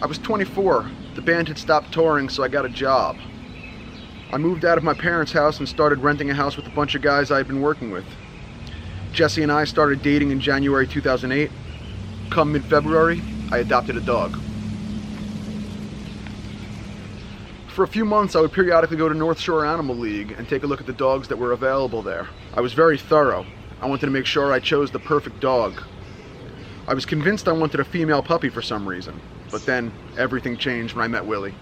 I was 24. The band had stopped touring, so I got a job. I moved out of my parents' house and started renting a house with a bunch of guys I had been working with. Jesse and I started dating in January 2008. Come mid-February, I adopted a dog. For a few months, I would periodically go to North Shore Animal League and take a look at the dogs that were available there. I was very thorough. I wanted to make sure I chose the perfect dog. I was convinced I wanted a female puppy for some reason, but then everything changed when I met Willie.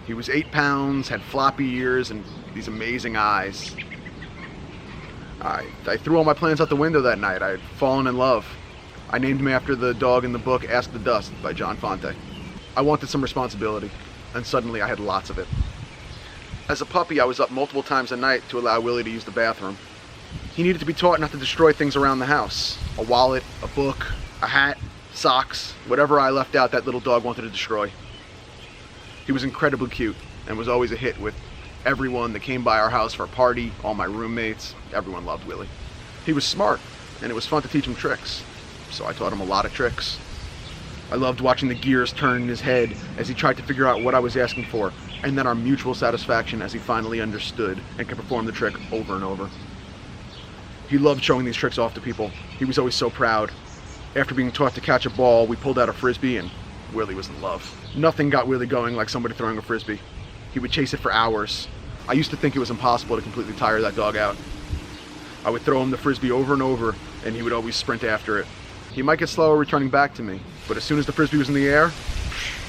He was 8 pounds, had floppy ears, and these amazing eyes. I threw all my plans out the window that night. I had fallen in love. I named him after the dog in the book Ask the Dust by John Fonte. I wanted some responsibility, and suddenly I had lots of it. As a puppy, I was up multiple times a night to allow Willie to use the bathroom. He needed to be taught not to destroy things around the house. A wallet, a book, a hat, socks, whatever I left out, that little dog wanted to destroy. He was incredibly cute and was always a hit with everyone that came by our house for a party, all my roommates. Everyone loved Willie. He was smart, and it was fun to teach him tricks, so I taught him a lot of tricks. I loved watching the gears turn in his head as he tried to figure out what I was asking for, and then our mutual satisfaction as he finally understood and could perform the trick over and over. He loved showing these tricks off to people. He was always so proud. After being taught to catch a ball, we pulled out a frisbee and Willie was in love. Nothing got Willie going like somebody throwing a frisbee. He would chase it for hours. I used to think it was impossible to completely tire that dog out. I would throw him the frisbee over and over, and he would always sprint after it. He might get slower returning back to me, but as soon as the frisbee was in the air,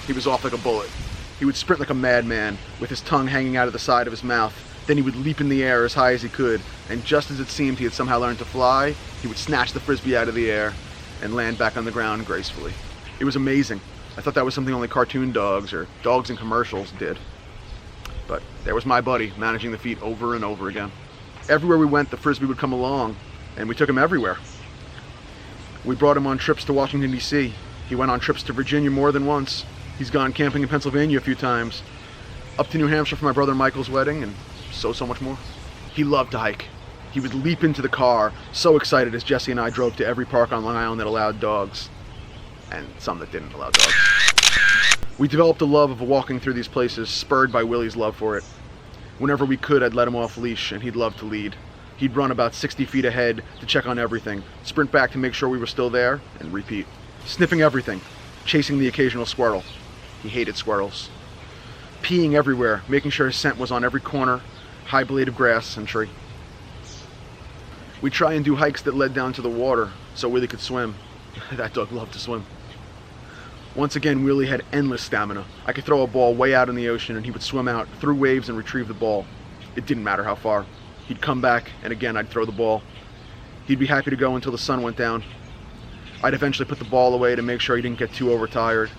he was off like a bullet. He would sprint like a madman, with his tongue hanging out of the side of his mouth. Then he would leap in the air as high as he could, and just as it seemed he had somehow learned to fly, he would snatch the frisbee out of the air and land back on the ground gracefully. It was amazing. I thought that was something only cartoon dogs or dogs in commercials did. But there was my buddy managing the feat over and over again. Everywhere we went, the frisbee would come along, and we took him everywhere. We brought him on trips to Washington, D.C. He went on trips to Virginia more than once. He's gone camping in Pennsylvania a few times, up to New Hampshire for my brother Michael's wedding, and so much more. He loved to hike. He would leap into the car, so excited as Jesse and I drove to every park on Long Island that allowed dogs, and some that didn't allow dogs. We developed a love of walking through these places, spurred by Willie's love for it. Whenever we could, I'd let him off leash, and he'd love to lead. He'd run about 60 feet ahead to check on everything, sprint back to make sure we were still there, and repeat. Sniffing everything, chasing the occasional squirrel. He hated squirrels. Peeing everywhere, making sure his scent was on every corner, high blade of grass and tree. We'd try and do hikes that led down to the water, so Willie could swim. That dog loved to swim. Once again, Willie had endless stamina. I could throw a ball way out in the ocean and he would swim out through waves and retrieve the ball. It didn't matter how far. He'd come back and again I'd throw the ball. He'd be happy to go until the sun went down. I'd eventually put the ball away to make sure he didn't get too overtired.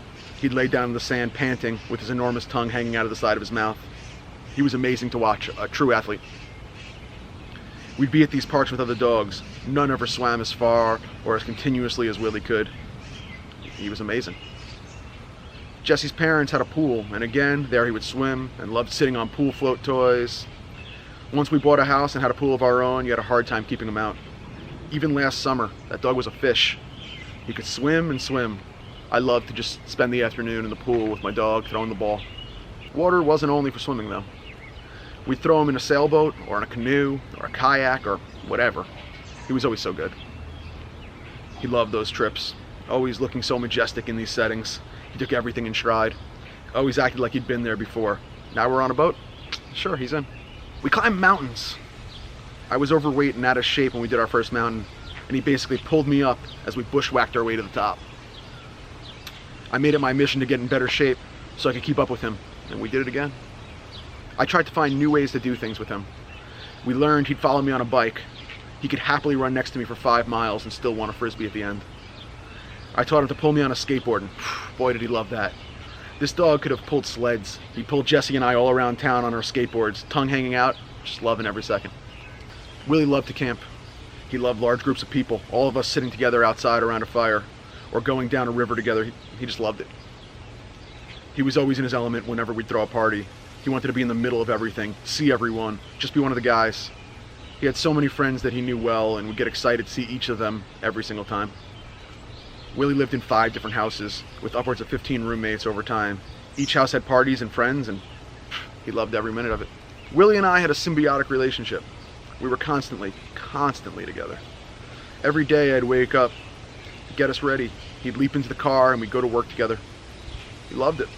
He'd lay down in the sand panting with his enormous tongue hanging out of the side of his mouth. He was amazing to watch, a true athlete. We'd be at these parks with other dogs. None ever swam as far or as continuously as Willie could. He was amazing. Jesse's parents had a pool, and again, there he would swim and loved sitting on pool float toys. Once we bought a house and had a pool of our own, you had a hard time keeping him out. Even last summer, that dog was a fish. He could swim and swim. I loved to just spend the afternoon in the pool with my dog, throwing the ball. Water wasn't only for swimming, though. We'd throw him in a sailboat, or in a canoe, or a kayak, or whatever. He was always so good. He loved those trips, always looking so majestic in these settings. He took everything in stride, always acted like he'd been there before. Now we're on a boat? Sure, he's in. We climbed mountains. I was overweight and out of shape when we did our first mountain, and he basically pulled me up as we bushwhacked our way to the top. I made it my mission to get in better shape so I could keep up with him, and we did it again. I tried to find new ways to do things with him. We learned he'd follow me on a bike. He could happily run next to me for 5 miles and still want a frisbee at the end. I taught him to pull me on a skateboard, and boy did he love that. This dog could have pulled sleds. He pulled Jesse and I all around town on our skateboards, tongue hanging out, just loving every second. Willie loved to camp. He loved large groups of people, all of us sitting together outside around a fire, or going down a river together. He just loved it. He was always in his element whenever we'd throw a party. He wanted to be in the middle of everything, see everyone, just be one of the guys. He had so many friends that he knew well and would get excited to see each of them every single time. Willie lived in 5 different houses with upwards of 15 roommates over time. Each house had parties and friends, and he loved every minute of it. Willie and I had a symbiotic relationship. We were constantly together. Every day I'd wake up, he'd get us ready. He'd leap into the car and we'd go to work together. He loved it.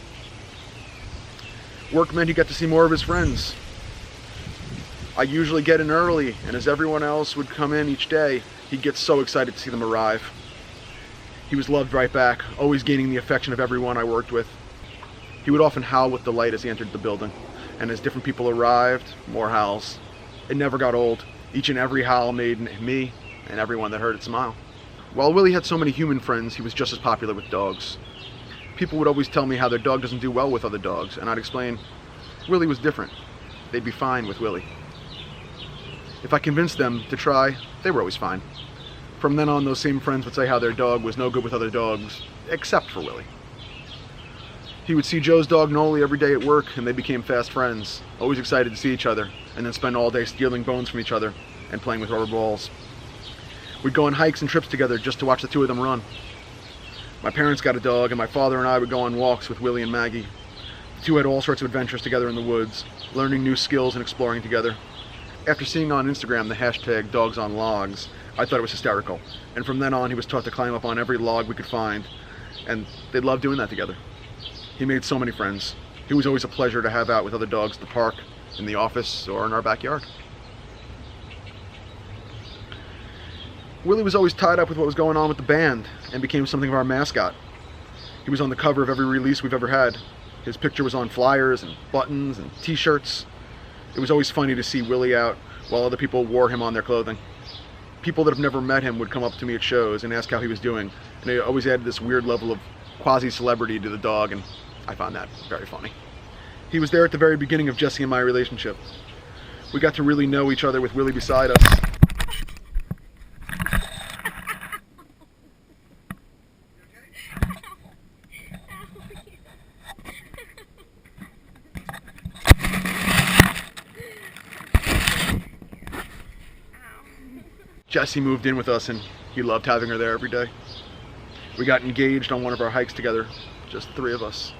Work meant he got to see more of his friends. I usually get in early, and as everyone else would come in each day, he'd get so excited to see them arrive. He was loved right back, always gaining the affection of everyone I worked with. He would often howl with delight as he entered the building, and as different people arrived, more howls. It never got old. Each and every howl made me and everyone that heard it smile. While Willie had so many human friends, he was just as popular with dogs. People would always tell me how their dog doesn't do well with other dogs, and I'd explain, Willie was different. They'd be fine with Willie. If I convinced them to try, they were always fine. From then on, those same friends would say how their dog was no good with other dogs, except for Willie. He would see Joe's dog Noli every day at work, and they became fast friends, always excited to see each other, and then spend all day stealing bones from each other and playing with rubber balls. We'd go on hikes and trips together just to watch the 2 of them run. My parents got a dog, and my father and I would go on walks with Willie and Maggie. The 2 had all sorts of adventures together in the woods, learning new skills and exploring together. After seeing on Instagram the hashtag #DogsOnLogs, I thought it was hysterical, and from then on he was taught to climb up on every log we could find, and they loved doing that together. He made so many friends. He was always a pleasure to have out with other dogs at the park, in the office, or in our backyard. Willie was always tied up with what was going on with the band, and became something of our mascot. He was on the cover of every release we've ever had. His picture was on flyers and buttons and t-shirts. It was always funny to see Willie out while other people wore him on their clothing. People that have never met him would come up to me at shows and ask how he was doing, and they always added this weird level of quasi-celebrity to the dog, and I found that very funny. He was there at the very beginning of Jesse and my relationship. We got to really know each other with Willie beside us. Jesse moved in with us, and he loved having her there every day. We got engaged on one of our hikes together, just the 3 of us.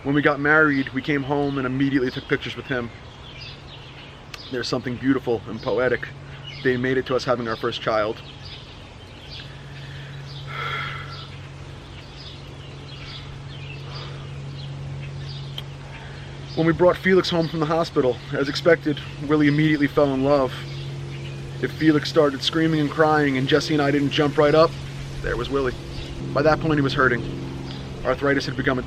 When we got married, we came home and immediately took pictures with him. There's something beautiful and poetic. They made it to us having our first child. When we brought Felix home from the hospital, as expected, Willie immediately fell in love. If Felix started screaming and crying and Jesse and I didn't jump right up, there was Willie. By that point he was hurting. Arthritis had become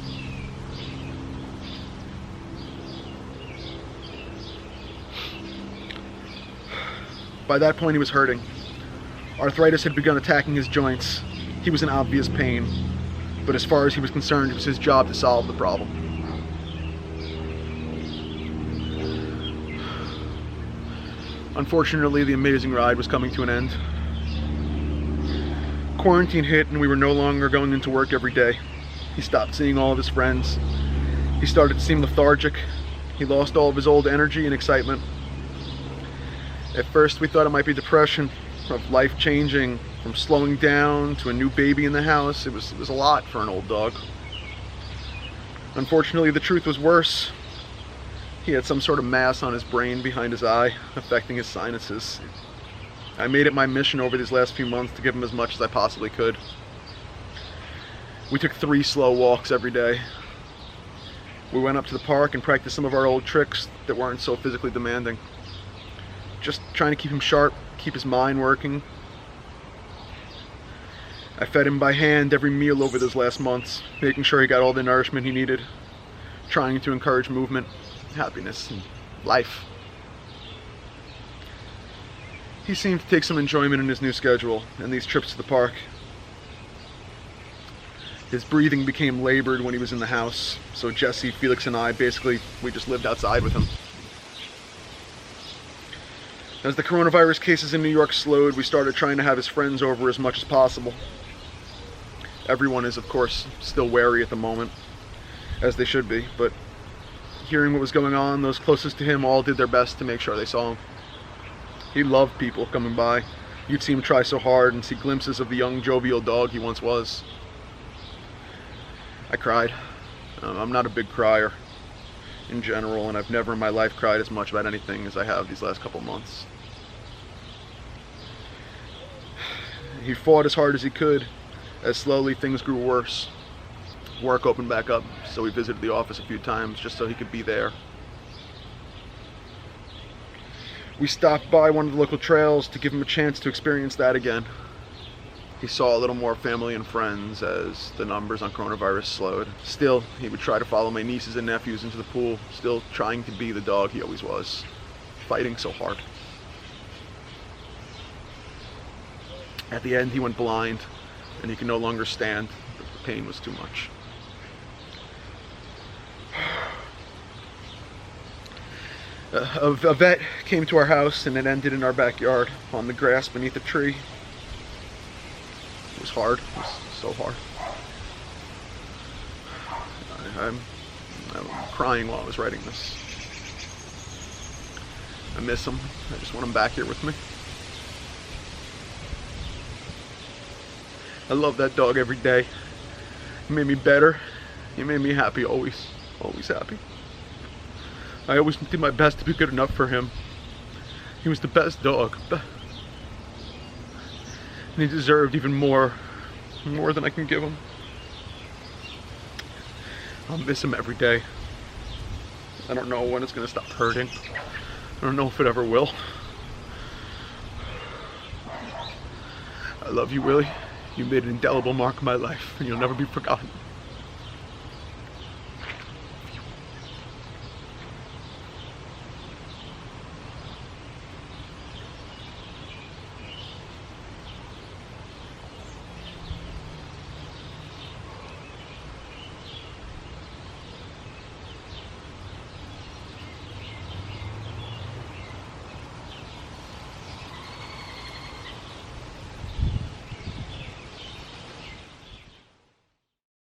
Arthritis had begun attacking his joints. He was in obvious pain, but as far as he was concerned, it was his job to solve the problem. Unfortunately, the amazing ride was coming to an end. Quarantine hit and we were no longer going into work every day. He stopped seeing all of his friends. He started to seem lethargic. He lost all of his old energy and excitement. At first we thought it might be depression, of life changing, from slowing down to a new baby in the house. It was a lot for an old dog. Unfortunately, the truth was worse. He had some sort of mass on his brain behind his eye, affecting his sinuses. I made it my mission over these last few months to give him as much as I possibly could. We took 3 slow walks every day. We went up to the park and practiced some of our old tricks that weren't so physically demanding. Just trying to keep him sharp, keep his mind working. I fed him by hand every meal over those last months, making sure he got all the nourishment he needed, trying to encourage movement, happiness, and life. He seemed to take some enjoyment in his new schedule and these trips to the park. His breathing became labored when he was in the house, so Jesse, Felix, and I we just lived outside with him. As the coronavirus cases in New York slowed, we started trying to have his friends over as much as possible. Everyone is, of course, still wary at the moment, as they should be, but hearing what was going on, those closest to him all did their best to make sure they saw him. He loved people coming by, You'd see him try so hard and see glimpses of the young, jovial dog he once was. I cried. I'm not a big crier in general, and I've never in my life cried as much about anything as I have these last couple months. He fought as hard as he could, as slowly things grew worse. Work opened back up, so we visited the office a few times just so he could be there. We stopped by one of the local trails to give him a chance to experience that again. He saw a little more family and friends as the numbers on coronavirus slowed. Still, he would try to follow my nieces and nephews into the pool, still trying to be the dog he always was, fighting so hard. At the end, he went blind, and he could no longer stand. The pain was too much. A vet came to our house, and it ended in our backyard, on the grass beneath a tree. It was hard. It was so hard. I'm crying while I was writing this. I miss him. I just want him back here with me. I love that dog every day. He made me better. He made me happy always. Always happy. I always did my best to be good enough for him. He was the best dog. And he deserved even more than I can give him. I'll miss him every day. I don't know when it's going to stop hurting. I don't know if it ever will. I love you, Willie. You made an indelible mark in my life, and you'll never be forgotten.